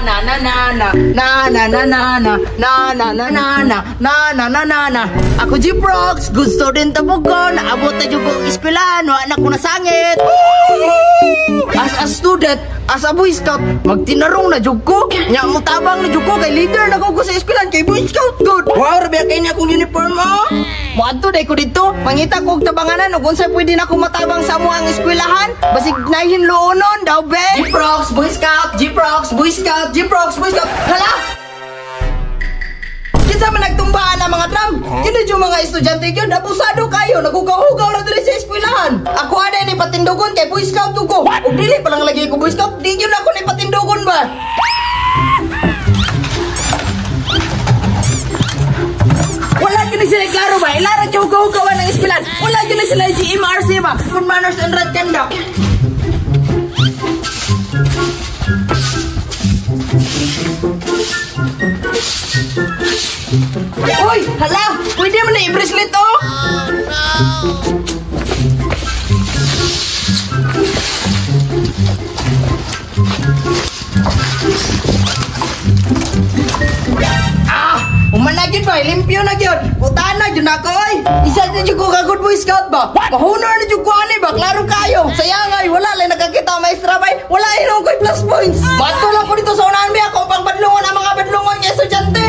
na na na na na na na na na na na na na na na na na na. Ako Jiprox, gusto din tabog ko. Naabot na yung ispilan, wala ko nasangit. As a student, as a Boy Scout, magtinarong na jug ko. Nya mo tabang na jug ko kay leader na ko sa ispilan kay Boy Scout good. Wow, rabi kay niya akong uniform mo. Mo adto day ko dito, mangita ko og tabanganan ug unsa pwede na ko matabang sa mo ang eskwelahan. Basig nahin loonon daw be. Jiprox, Boy Scout, Jiprox, Boy Scout, Jiprox, Boy Scout. Hala! Kinsa man nagtumbaan ang mga drum? Kini yung mga estudyante yun, abusado kayo, nagugaw-hugaw na diri sa eskwelahan. Ako ada ni patindugon kay Boy Scout ko. Ug dili pa lang lagi ko Boy Scout, di yun ako ni patindugon ba? Wala gini sila klaro ba? Ilarang yung hugaw-hugawan ng eskwelahan. Wala gini sila GMRC ba? Good manners and right conduct. Uy, hala! Pwede mo na i-bracelet to? Oh, no! Umanagin ba? Limpyo na yun. Putaan na yun ako eh. Isa na yun ko ka-good Boy Scout ba? Mahunor na yun ko ani ba? Klaro kayo. Sayang ay, wala lang nakakita maestra ba? Wala inong ko'y plus points. Bato lang ko dito sa unahan ba? Ako pang badlungan ang mga badlungan niya estudyante.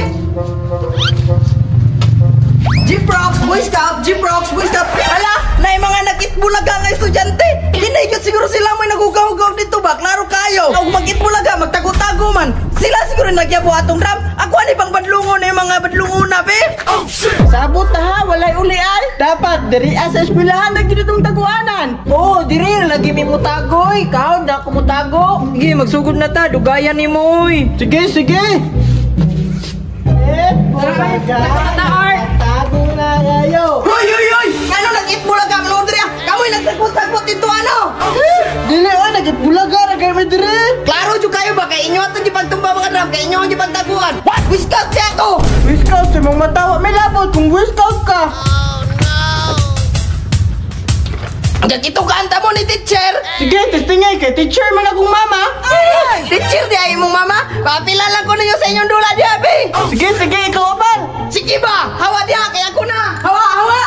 Jiprox, Boy Scout, Jiprox, Boy Scout. Hala, na yung mga nagitbulaga ng estudyante. Hinaikot siguro sila may nagugaw-gaw dito ba? Klaro kayo. Kung magitbulaga, magtago-tago man. Sila siguro nagyabo atong drum. Ako ani pang badlungon na yung mga badlungon na, be. Oh, shit! Sabot na ha, walay uli ay. Dapat, diri sa eskwelahan na ginitong taguanan. Oo, diri, lagi may mutago. Ikaw, na ako mutago. Sige, magsugod na ta, dugayan ni mo. Sige, sige. Tago na kayo. Hoy, hoy, hoy! Ano nag-itbulaga? Ano diri? Kamoy nagsagpot-sagpot dito ano? Dili o, nag-itbulaga na kayo may diri. Klaro dyo kayo ba? Kaya inyo ato di pagtumba mga drum. Kaya inyo di pagtaguan. What? Boy Scout siya ako! Boy Scout siya mong matawa. May labot kung Boy Scout ka. Hanggang ito kanta mo ni teacher. Sige, testingay kay teacher man akong mama. Ay, teacher di ay mong mama. Papilala ko ninyo sa inyong dula di abi. Sige, sige, ikaw abang. Sige ba? Hawa diha, kaya ko na. Hawa, hawa.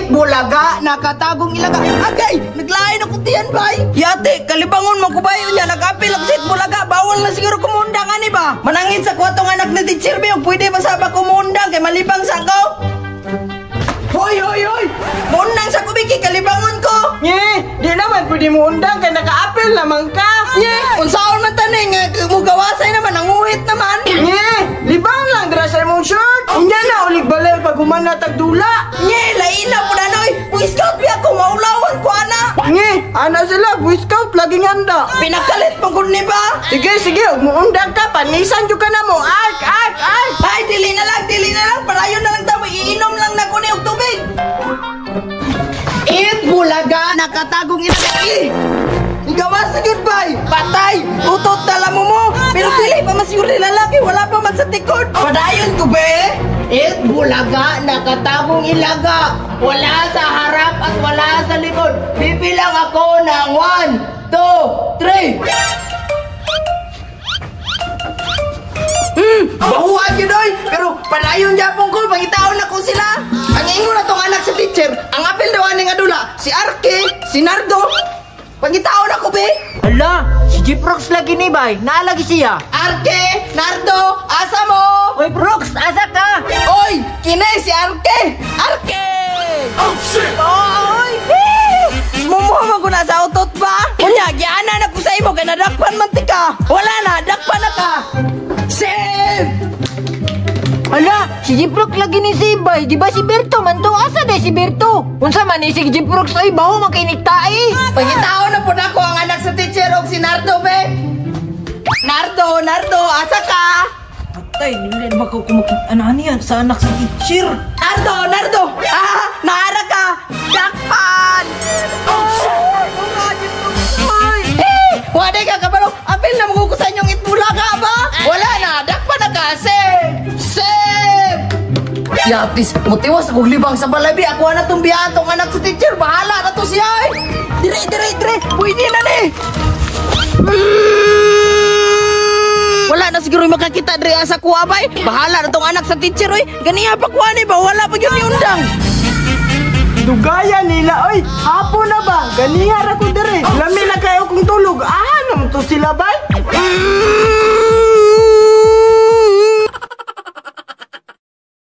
Bulaga, nakatagong ilaga. Agay, naglain ako diyan bay. Yate, kalibangon mo kubayo niya. Nag-apil ako sa bulaga. Bawal na siguro kumundang ani ba? Manangin sa kwatong anak ni teacher ba? Pwede ba sabak kumundang kay malibang sangkaw? Hoy, hoy, hoy! Mundang sa kubiki, kalibangon ko! Nye, di naman pwede mo undang kaya naka-apel naman ka! Nye, unsaon man taning, mugawasay naman, ang uhit naman! Nye, libang lang, dress mong shirt! Unya na, ulig balay pag humanatag dula! Nye, laina po na noy! Boy Scout, biya ko, maulawan ko, ana! Nye, ana sila, Boy Scout, laging handa! Pinakalit mo kun ni ba? Sige, sige, huwag mo undang ka, panisan dyo ka na mo! Ark, ark, ark! Ay, dili na lang, parayon na lang tamo, iinom lang na ko ni October! Bulaga, nakatagong ilagay. Gawas sa goodbye. Patay, utot na lamo mo. Pero dili pa masiguro lalaki, wala pa man sa tikod. Padayon ko be. Bulaga, nakatagong ilaga. Wala sa harap at wala sa likod. Bibilang ako ng 1, 2, 3. Bahuan yun doy. Pero padayon Japon ko, pangitaon ako sila. Ang ingon na tong anak sa teacher, ang apel daw aning adula, si Arke, si Nardo. Pangitaon ako be. Hala, si Jiprox lagi ni bay, naalagi siya. Arke, Nardo, asa mo? Oy Prox, asa ka? Oy, kinay si Arke. Arke! Oh shit! Oy! Mumuha ko na sa utot ba? Kunya, giana na ko sa imo kay nadakpan man tika. Wala na, dakpan na ka. Save! Hala, si Jiprox lagi ni si Bay. Di ba si Berto man to? Asa na si Berto? Unsa man ni si Jiprox ay baho makiniktai. Pangitao na po na ko ang anak sa teacher og si Nardo be. Nardo, Nardo, asa ka? Patay, hindi na ko kumakit ano yan sa anak sa teacher. Nardo, Nardo! Ah, naara ka! Dakpan! Wala ka kabalo, apil na magukusan yung itbulaga ba? Wala na, dakpan na ka, save! Yatis, mutiwas akong libang sa balabi. Ako na itong biyahan tong anak sa teacher. Bahala na to siya eh. Dire, pwede na ni. na siguro makakita diri sa kuha bay. Bahala na tong anak sa teacher oy. Ganiya pa kuha ni ba wala pa gyud ni undang. Dugaya nila, oy, hapon na ba? Ganiha ra ko dire. Lami na kayo kung tulog. Ah, naman to sila bay.